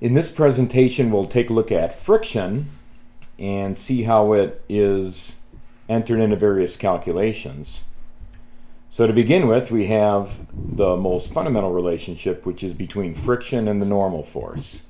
In this presentation, we'll take a look at friction and see how it is entered into various calculations. So to begin with, we have the most fundamental relationship, which is between friction and the normal force.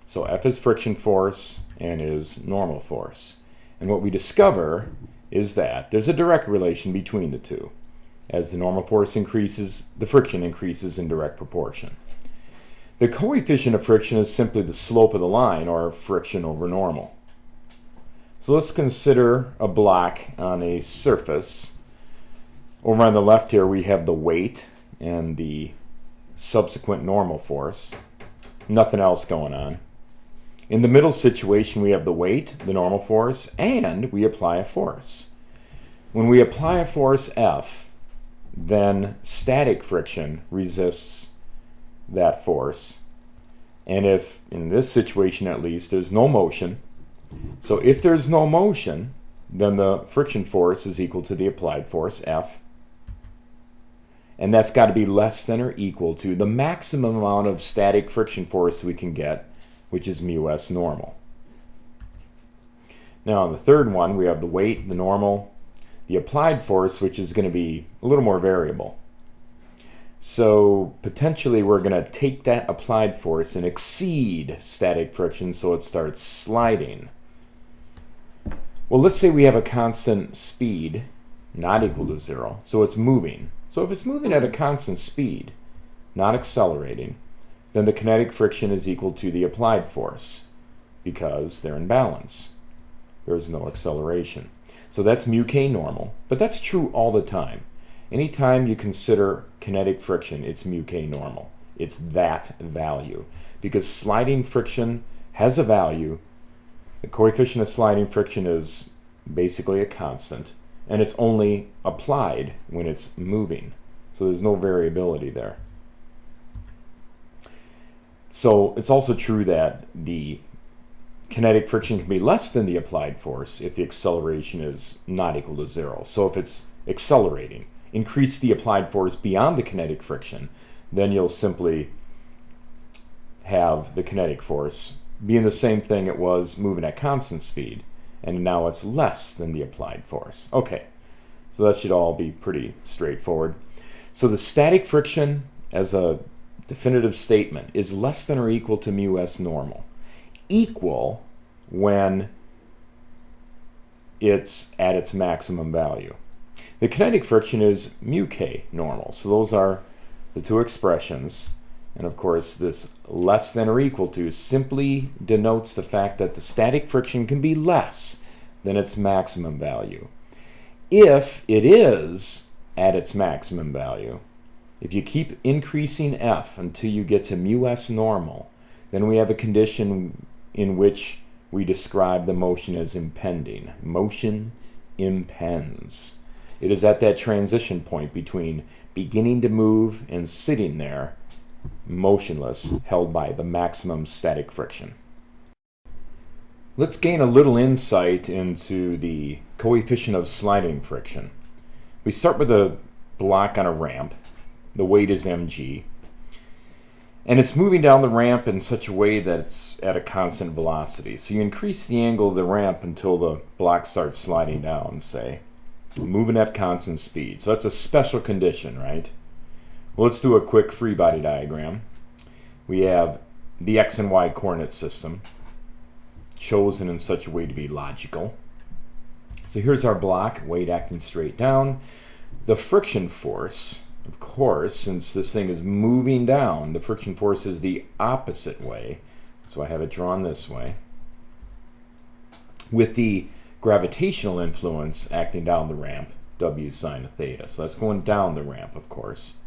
So F is friction force and is normal force. And what we discover is that there's a direct relation between the two. As the normal force increases, the friction increases in direct proportion. The coefficient of friction is simply the slope of the line, or friction over normal. So let's consider a block on a surface. Over on the left here we have the weight and the subsequent normal force. Nothing else going on. In the middle situation we have the weight, the normal force, and we apply a force. When we apply a force F, then static friction resists that force. And if, in this situation at least, there's no motion, so if there's no motion, then the friction force is equal to the applied force, F. And that's got to be less than or equal to the maximum amount of static friction force we can get, which is mu s normal. Now, on the third one, we have the weight, the normal, the applied force, which is going to be a little more variable. So potentially we're going to take that applied force and exceed static friction so it starts sliding. Well, let's say we have a constant speed not equal to 0, so it's moving. So if it's moving at a constant speed, not accelerating, then the kinetic friction is equal to the applied force because they're in balance. There's no acceleration. So that's mu k normal, but that's true all the time. Anytime you consider kinetic friction, it's mu k normal. It's that value. Because sliding friction has a value. The coefficient of sliding friction is basically a constant, and it's only applied when it's moving. So there's no variability there. So it's also true that the kinetic friction can be less than the applied force if the acceleration is not equal to 0. So if it's accelerating, increase the applied force beyond the kinetic friction, then you'll simply have the kinetic force being the same thing it was moving at constant speed, and now it's less than the applied force. Okay, so that should all be pretty straightforward. So the static friction, as a definitive statement, is less than or equal to mu s normal. Equal when it's at its maximum value. The kinetic friction is mu k normal. So those are the two expressions. And of course, this less than or equal to simply denotes the fact that the static friction can be less than its maximum value. If it is at its maximum value, if you keep increasing F until you get to mu s normal, then we have a condition in which we describe the motion as impending. Motion impends. It is at that transition point between beginning to move and sitting there, motionless, held by the maximum static friction. Let's gain a little insight into the coefficient of sliding friction. We start with a block on a ramp. The weight is mg. And it's moving down the ramp in such a way that it's at a constant velocity. So you increase the angle of the ramp until the block starts sliding down, say. Moving at constant speed. So that's a special condition, right? Well, let's do a quick free body diagram. We have the x and y coordinate system chosen in such a way to be logical. So here's our block, weight acting straight down. The friction force, of course, since this thing is moving down, the friction force is the opposite way. So I have it drawn this way. With the gravitational influence acting down the ramp, W sine of theta. So that's going down the ramp, of course.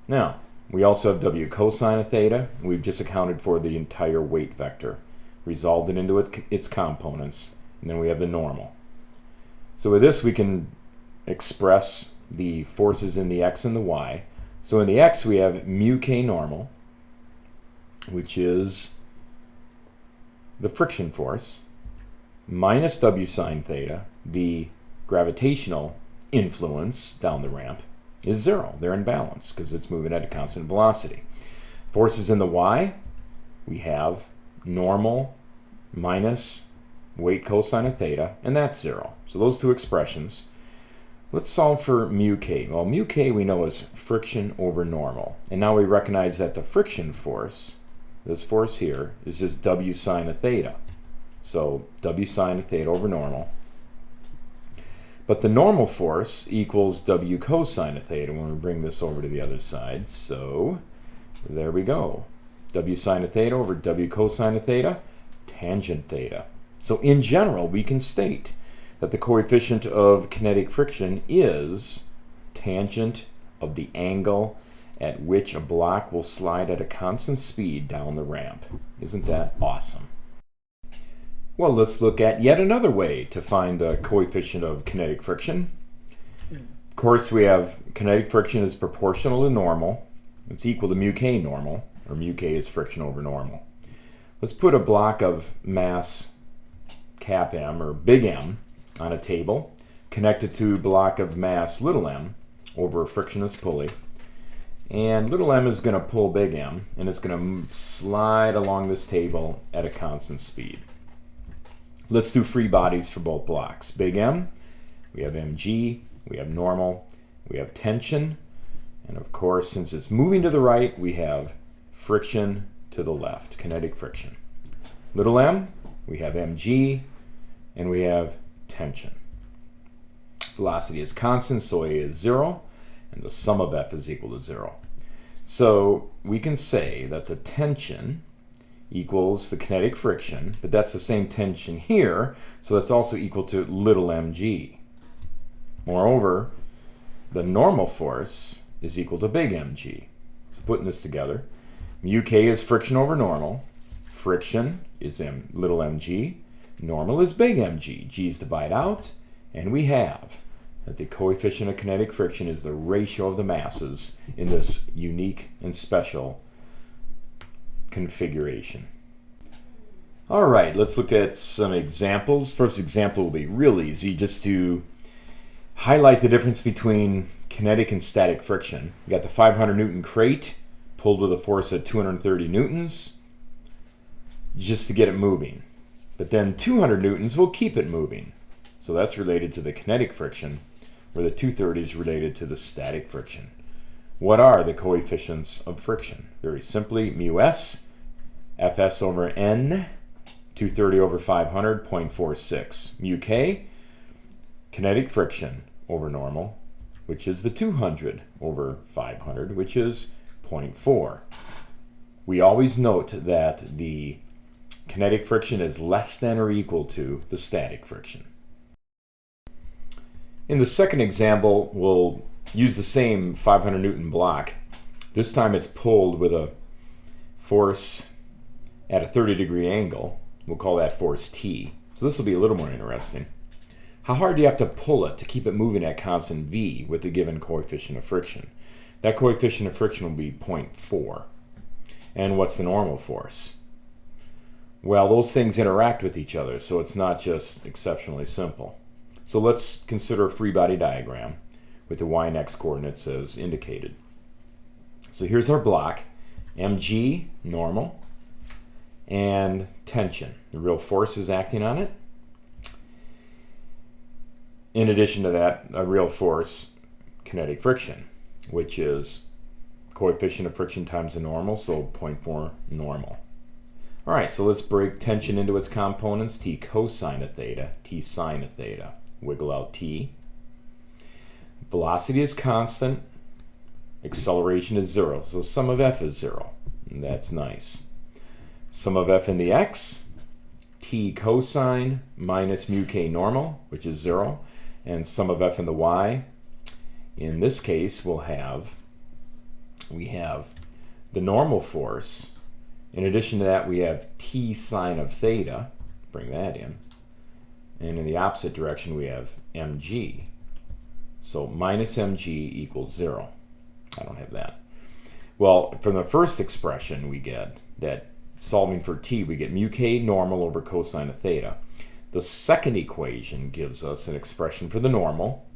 Now, we also have W cosine of theta. We've just accounted for the entire weight vector, resolved it into its components, and then we have the normal. So with this, we can express the forces in the x and the y. So in the x, we have mu k normal, which is the friction force, minus W sine theta, the gravitational influence down the ramp, is 0. They're in balance because it's moving at a constant velocity. Forces in the y, we have normal minus weight cosine of theta, and that's 0. So those two expressions. Let's solve for mu k. Well, mu k we know is friction over normal. And now we recognize that the friction force, this force here, is just W sine of theta. So W sine of theta over normal. But the normal force equals W cosine of theta when we bring this over to the other side. So there we go. W sine of theta over W cosine of theta, tangent theta. So in general, we can state that the coefficient of kinetic friction is tangent of the angle at which a block will slide at a constant speed down the ramp. Isn't that awesome? Well, let's look at yet another way to find the coefficient of kinetic friction. Of course, we have kinetic friction is proportional to normal. It's equal to mu k normal, or mu k is friction over normal. Let's put a block of mass cap M, or big M, on a table, connected to a block of mass little m over a frictionless pulley. And little m is going to pull big M, and it's going to slide along this table at a constant speed. Let's do free bodies for both blocks. Big M, we have mg, we have normal, we have tension, and of course, since it's moving to the right, we have friction to the left, kinetic friction. Little m, we have mg, and we have tension. Velocity is constant, so A is 0, and the sum of F is equal to 0. So we can say that the tension equals the kinetic friction, but that's the same tension here, so that's also equal to little mg. Moreover, the normal force is equal to big mg. So putting this together, mu k is friction over normal, friction is little mg, normal is big mg. G's divide out, and we have that the coefficient of kinetic friction is the ratio of the masses in this unique and special configuration. All right, let's look at some examples. First example will be real easy, just to highlight the difference between kinetic and static friction. You got the 500 Newton crate pulled with a force of 230 newtons just to get it moving. But then 200 newtons will keep it moving. So that's related to the kinetic friction, where the 230 is related to the static friction. What are the coefficients of friction? Very simply, mu s, Fs over n, 230 over 500, 0.46. Mu k, kinetic friction over normal, which is the 200 over 500, which is 0.4. We always note that the kinetic friction is less than or equal to the static friction. In the second example, we'll use the same 500 Newton block. This time it's pulled with a force at a 30-degree angle. We'll call that force T. So this will be a little more interesting. How hard do you have to pull it to keep it moving at constant V with the given coefficient of friction? That coefficient of friction will be 0.4. And what's the normal force? Well, those things interact with each other, so it's not just exceptionally simple. So let's consider a free body diagram with the y and x coordinates as indicated. So here's our block, mg, normal, and tension. The real force is acting on it. In addition to that, a real force, kinetic friction, which is coefficient of friction times the normal, so 0.4 normal. All right, so let's break tension into its components. T cosine of theta, T sine of theta. Wiggle out T. Velocity is constant. Acceleration is 0, so sum of F is 0. And that's nice. Sum of F in the x, T cosine minus mu k normal, which is 0. And sum of F in the y, in this case, we have the normal force. In addition to that, we have T sine of theta. Bring that in. And in the opposite direction, we have mg. So minus mg equals 0. I don't have that. Well, from the first expression, we get that solving for t, we get mu k normal over cosine of theta. The second equation gives us an expression for the normal,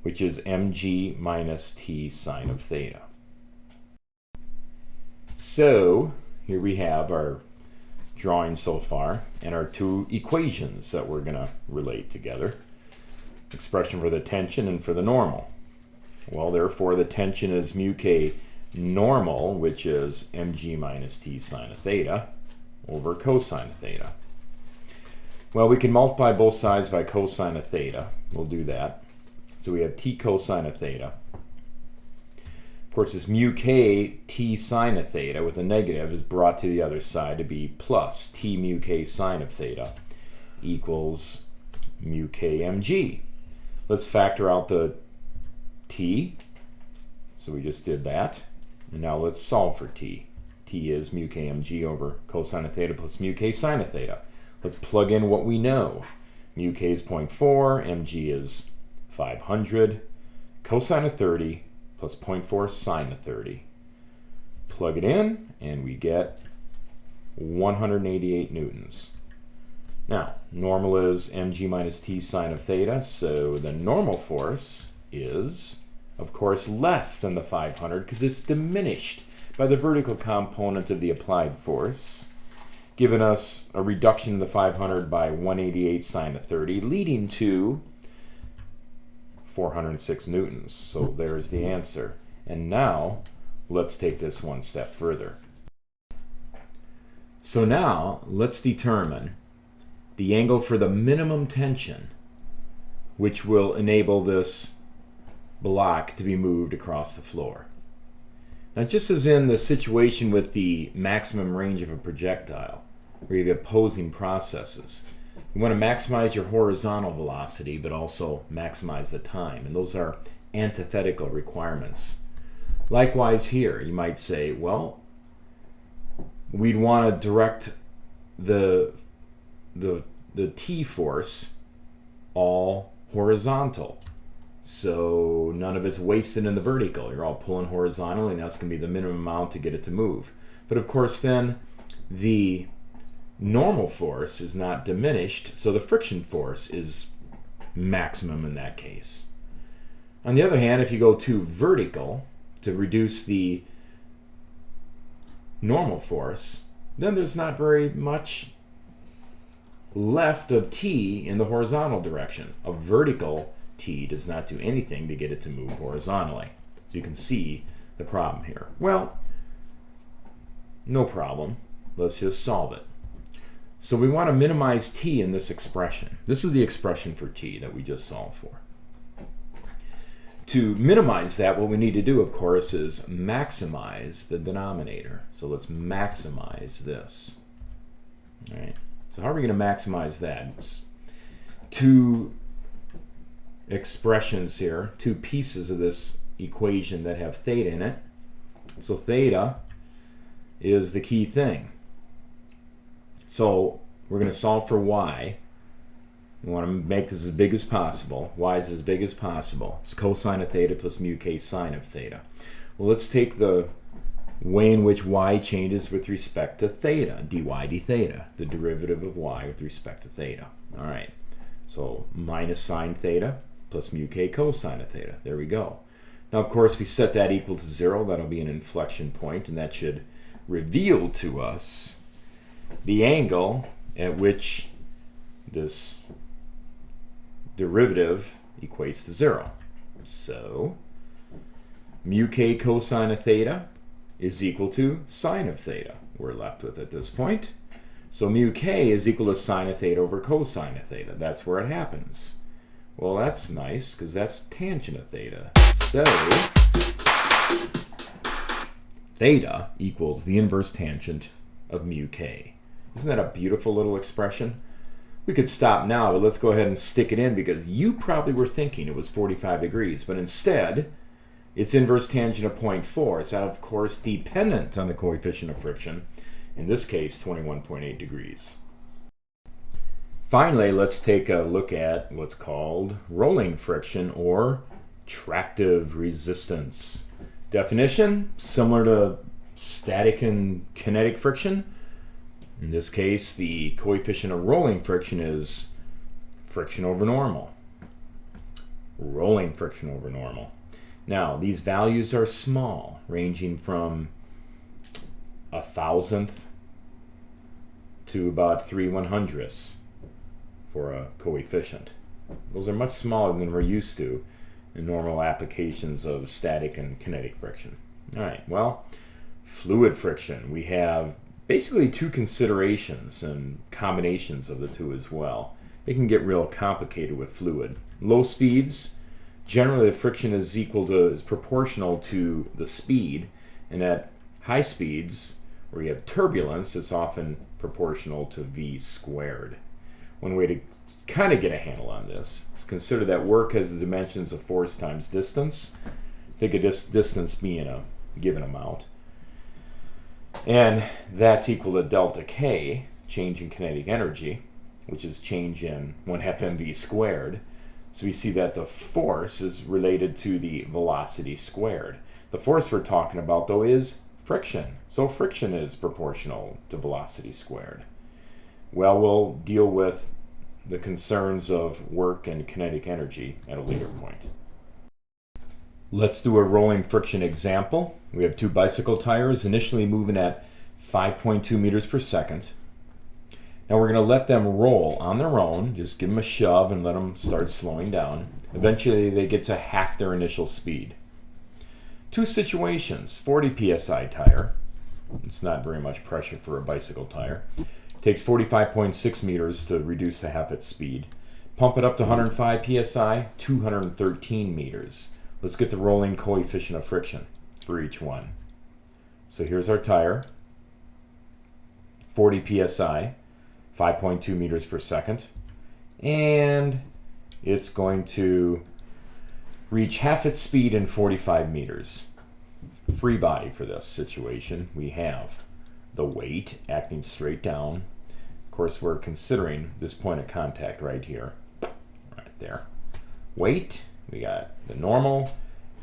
which is mg minus t sine of theta. So here we have our drawing so far and our two equations that we're going to relate together. Expression for the tension and for the normal. Well, therefore, the tension is mu k normal, which is mg minus t sine of theta, over cosine of theta. Well, we can multiply both sides by cosine of theta. We'll do that. So we have t cosine of theta. Of course, this mu k t sine of theta with a negative is brought to the other side to be plus t mu k sine of theta equals mu k mg. Let's factor out the t. So we just did that. And now let's solve for t. T is mu k mg over cosine of theta plus mu k sine of theta. Let's plug in what we know. Mu k is 0.4, mg is 500, cosine of 30 plus 0.4 sine of 30. Plug it in, and we get 188 newtons. Now, normal is mg minus t sine of theta, so the normal force is, of course, less than the 500 because it's diminished by the vertical component of the applied force, giving us a reduction of the 500 by 188 sine of 30, leading to 406 newtons. So there's the answer. And now, let's take this one step further. So now, let's determine the angle for the minimum tension, which will enable this block to be moved across the floor. Now, just as in the situation with the maximum range of a projectile, where you have opposing processes, you want to maximize your horizontal velocity, but also maximize the time. And those are antithetical requirements. Likewise here, you might say, well, we'd want to direct the T force all horizontal. So none of it's wasted in the vertical. You're all pulling horizontally, and that's going to be the minimum amount to get it to move. But of course, then the normal force is not diminished, so the friction force is maximum in that case. On the other hand, if you go too vertical to reduce the normal force, then there's not very much left of T in the horizontal direction. A vertical T does not do anything to get it to move horizontally. So you can see the problem here. Well, no problem. Let's just solve it. So we want to minimize T in this expression. This is the expression for T that we just solved for. To minimize that, what we need to do, of course, is maximize the denominator. So let's maximize this. All right. So how are we going to maximize that? It's two expressions here, two pieces of this equation that have theta in it. So theta is the key thing. So we're going to solve for y. We want to make this as big as possible. Y is as big as possible. It's cosine of theta plus mu k sine of theta. Well, let's take the way in which y changes with respect to theta, dy d theta, the derivative of y with respect to theta. All right, so minus sine theta plus mu k cosine of theta. There we go. Now, of course, we set that equal to 0. That'll be an inflection point, and that should reveal to us the angle at which this derivative equates to 0. So mu k cosine of theta is equal to sine of theta. We're left with at this point. So mu k is equal to sine of theta over cosine of theta. That's where it happens. Well, that's nice because that's tangent of theta. So theta equals the inverse tangent of mu k. Isn't that a beautiful little expression? We could stop now, but let's go ahead and stick it in because you probably were thinking it was 45 degrees, but instead its inverse tangent of 0.4. It's, of course, dependent on the coefficient of friction, in this case 21.8 degrees. Finally, let's take a look at what's called rolling friction or tractive resistance. Definition, similar to static and kinetic friction. In this case, the coefficient of rolling friction is friction over normal. Rolling friction over normal. Now, these values are small, ranging from 1,000th to about 3/100ths for a coefficient. Those are much smaller than we're used to in normal applications of static and kinetic friction. All right, well, fluid friction. We have basically two considerations and combinations of the two as well. It can get real complicated with fluid. Low speeds, generally the friction is proportional to the speed, and at high speeds, where you have turbulence, it's often proportional to v squared. One way to kind of get a handle on this is consider that work has the dimensions of force times distance. Think of this distance being a given amount. And that's equal to delta K, change in kinetic energy, which is change in 1/2 mv squared. So we see that the force is related to the velocity squared. The force we're talking about, though, is friction. So friction is proportional to velocity squared. Well, we'll deal with the concerns of work and kinetic energy at a later point. Let's do a rolling friction example. We have two bicycle tires initially moving at 5.2 meters per second. Now we're going to let them roll on their own, just give them a shove and let them start slowing down. Eventually they get to half their initial speed. Two situations: 40 psi tire, it's not very much pressure for a bicycle tire, takes 45.6 meters to reduce to half its speed. Pump it up to 105 psi, 213 meters. Let's get the rolling coefficient of friction for each one. So here's our tire, 40 psi, 5.2 meters per second, and it's going to reach half its speed in 45 meters. Free body for this situation. We have the weight acting straight down. Of course, we're considering this point of contact right here, right there. Weight, we got the normal,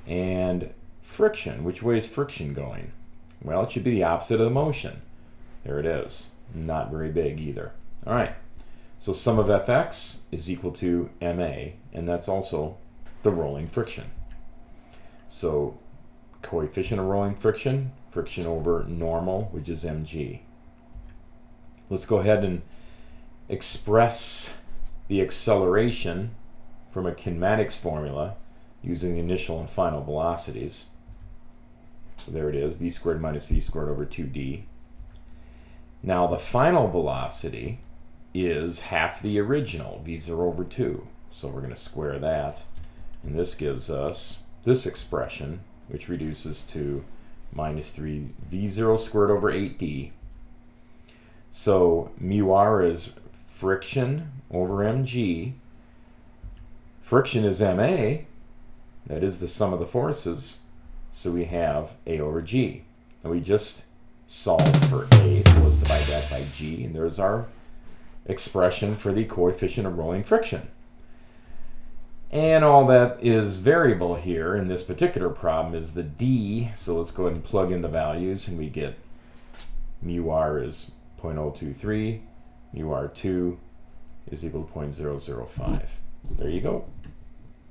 and friction. Which way is friction going? Well, it should be the opposite of the motion. There it is. Not very big either. All right, so sum of Fx is equal to ma, and that's also the rolling friction. So coefficient of rolling friction, friction over normal, which is mg. Let's go ahead and express the acceleration from a kinematics formula using the initial and final velocities. So there it is, v squared minus v squared over 2d. Now the final velocity is half the original, v0 over 2. So we're going to square that. And this gives us this expression, which reduces to minus 3 v0 squared over 8d. So mu r is friction over mg. Friction is ma. That is the sum of the forces. So we have a over g. And we just solved for a, so let's divide that by g. And there's our expression for the coefficient of rolling friction. And all that is variable here in this particular problem is the d. So let's go ahead and plug in the values, and we get mu r is 0.023, mu r2 is equal to 0.005. There you go.